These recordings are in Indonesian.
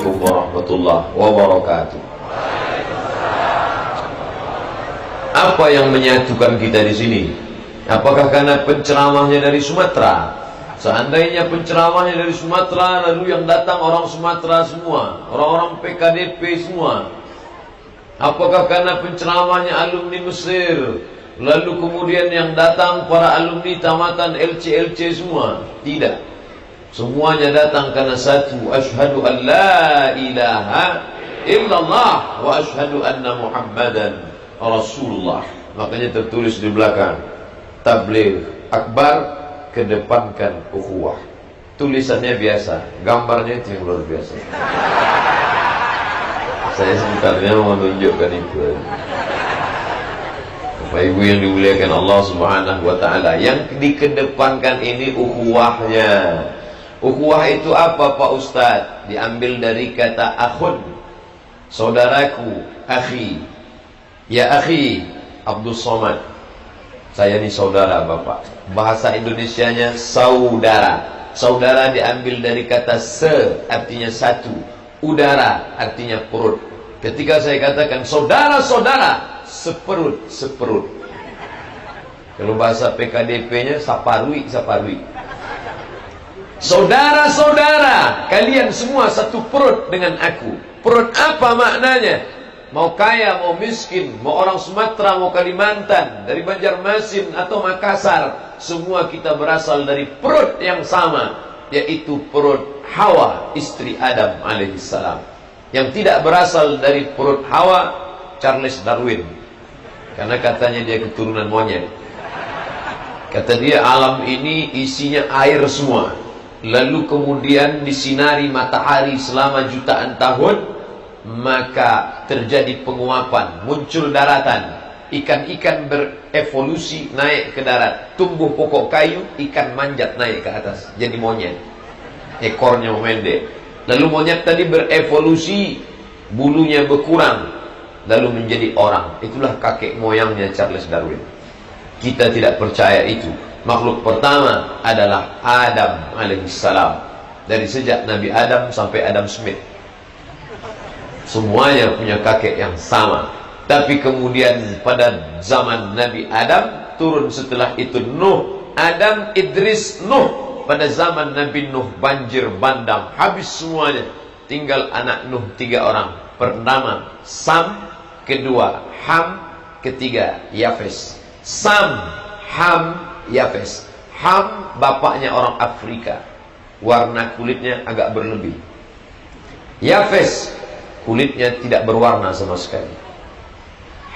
Assalamualaikum warahmatullahi wabarakatuh. Apa yang menyatukan kita di sini? Apakah karena penceramahnya dari Sumatera? Seandainya penceramahnya dari Sumatera, lalu yang datang orang Sumatera semua, orang-orang PKDP semua. Apakah karena penceramahnya alumni Mesir, lalu kemudian yang datang para alumni tamatan LC semua? Tidak. Semuanya datang karena satu, asyhadu an la ilaha illallah wa asyhadu anna Muhammadan Rasulullah. Makanya tertulis di belakang, tabligh akbar, kedepankan ukhuwah. Tulisannya biasa, gambarnya itu yang luar biasa. Saya sebenarnya mau menunjukkan itu. Bapak Ibu yang dimuliakan Allah Subhanahu wa taala, yang dikedepankan ini ukhuwahnya. Ukhuwah itu apa Pak Ustadz? Diambil dari kata akhun, saudaraku, akhi. Ya akhi Abdul Somad, saya ini saudara Bapak. Bahasa Indonesianya saudara. Saudara diambil dari kata se, artinya satu. Udara artinya perut. Ketika saya katakan saudara-saudara, seperut. Kalau bahasa PKDP-nya saparwi. Saudara-saudara, kalian semua satu perut dengan aku. Perut apa maknanya? Mau kaya, mau miskin, mau orang Sumatera, mau Kalimantan, dari Banjarmasin atau Makassar, semua kita berasal dari perut yang sama, yaitu perut Hawa, istri Adam alaihissalam. Yang tidak berasal dari perut Hawa, Charles Darwin, karena katanya dia keturunan monyet. Kata dia alam ini isinya air semua, lalu kemudian disinari matahari selama jutaan tahun, maka terjadi penguapan, muncul daratan, ikan-ikan berevolusi naik ke darat, tumbuh pokok kayu, ikan manjat naik ke atas, jadi monyet, ekornya memendek. Lalu monyet tadi berevolusi, bulunya berkurang, lalu menjadi orang. Itulah kakek moyangnya Charles Darwin. Kita tidak percaya itu. Makhluk pertama adalah Adam alaihissalam. Dari sejak Nabi Adam sampai Adam Smith, semuanya punya kakek yang sama. Tapi kemudian pada zaman Nabi Adam, turun setelah itu Nuh, Adam, Idris, Nuh. Pada zaman Nabi Nuh banjir bandang, habis semuanya. Tinggal anak Nuh 3 orang. Pertama Sam, kedua Ham, ketiga Yafes. Sam, Ham, Yafes. Ham bapaknya orang Afrika, warna kulitnya agak berlebih. Yafes kulitnya tidak berwarna sama sekali.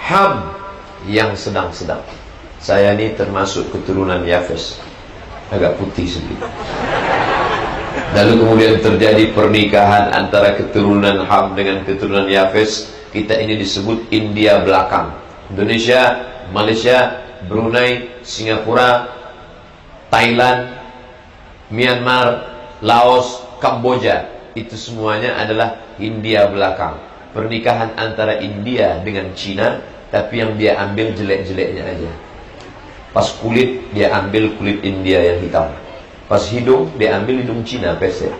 Ham yang sedang-sedang. Saya ini termasuk keturunan Yafes, agak putih sedikit. Lalu kemudian terjadi pernikahan antara keturunan Ham dengan keturunan Yafes. Kita ini disebut India belakang. Indonesia, Malaysia, Brunei, Singapura, Thailand, Myanmar, Laos, Kamboja, itu semuanya adalah India belakang. Pernikahan antara India dengan Cina, tapi yang dia ambil jelek-jeleknya aja. Pas kulit, dia ambil kulit India yang hitam. Pas hidung, dia ambil hidung Cina pesek.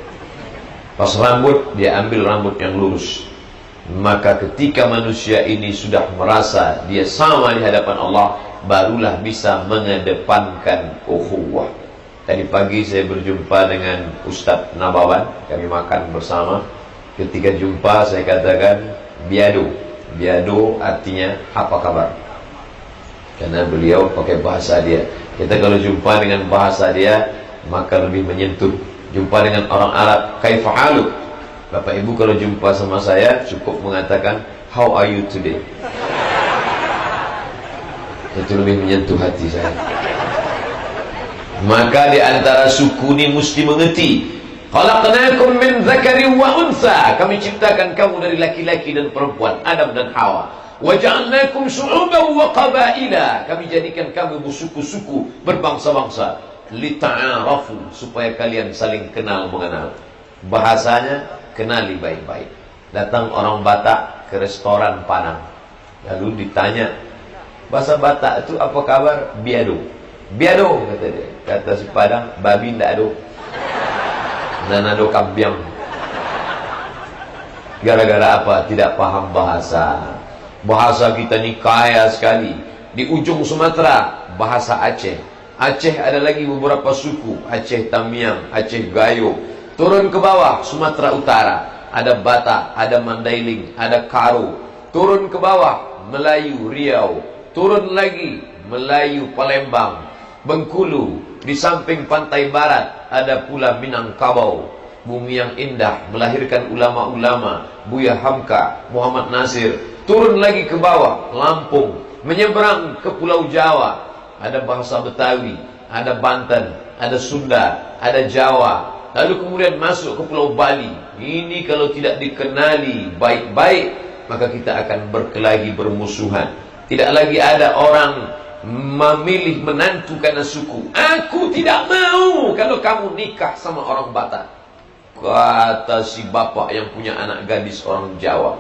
Pas rambut, dia ambil rambut yang lurus. Maka ketika manusia ini sudah merasa dia sama di hadapan Allah, barulah bisa mengedepankan ukhuwah. Tadi pagi saya berjumpa dengan Ustadz Nabawan, kami makan bersama. Ketika jumpa saya katakan biado. Biado artinya apa kabar? Karena beliau pakai bahasa dia. Kita kalau jumpa dengan bahasa dia, maka lebih menyentuh. Jumpa dengan orang Arab, kaifa haluk? Bapak Ibu kalau jumpa sama saya cukup mengatakan how are you today? Itu lebih menyentuh hati saya. Maka di antara suku ini mesti mengerti, khalaqnakum min dzakarin wa untha, kami ciptakan kamu dari laki-laki dan perempuan, Adam dan Hawa. Wa ja'alnakum syu'uban wa qabaila, kami jadikan kamu bersuku-suku, berbangsa-bangsa, lita'arafu, supaya kalian saling kenal mengenal. Bahasanya kenali baik-baik. Datang orang Batak ke restoran Padang, lalu ditanya, bahasa Batak itu apa kabar? Biado. Biado kata dia. Kata si Padang, babi ndak ada. Dan ada kambiang. Gara-gara apa? Tidak paham bahasa. Bahasa kita ni kaya sekali. Di ujung Sumatera, bahasa Aceh. Aceh ada lagi beberapa suku, Aceh Tamiang, Aceh Gayo. Turun ke bawah, Sumatera Utara, ada Batak, ada Mandailing, ada Karo. Turun ke bawah, Melayu Riau. Turun lagi, Melayu Palembang, Bengkulu. Di samping pantai barat ada pula Minangkabau, bumi yang indah, melahirkan ulama-ulama, Buya Hamka, Muhammad Nasir. Turun lagi ke bawah, Lampung. Menyeberang ke Pulau Jawa, ada bahasa Betawi, ada Banten, ada Sunda, ada Jawa. Lalu kemudian masuk ke Pulau Bali. Ini kalau tidak dikenali baik-baik, maka kita akan berkelahi, bermusuhan. Tidak lagi ada orang memilih menantu karena suku. Aku tidak mau kalau kamu nikah sama orang Batak, kata si bapak yang punya anak gadis orang Jawa.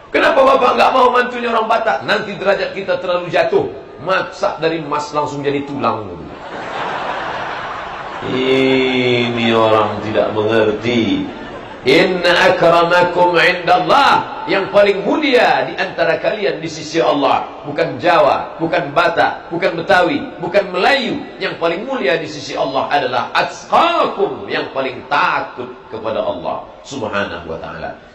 Kenapa bapak nggak mau mantunya orang Batak? Nanti derajat kita terlalu jatuh. Maksa dari emas langsung jadi tulang. Ini orang tidak mengerti. Inna akramakum indallah, yang paling mulia di antara kalian di sisi Allah bukan Jawa, bukan Batak, bukan Betawi, bukan Melayu. Yang paling mulia di sisi Allah adalah atqakum, yang paling takut kepada Allah Subhanahu wa ta'ala.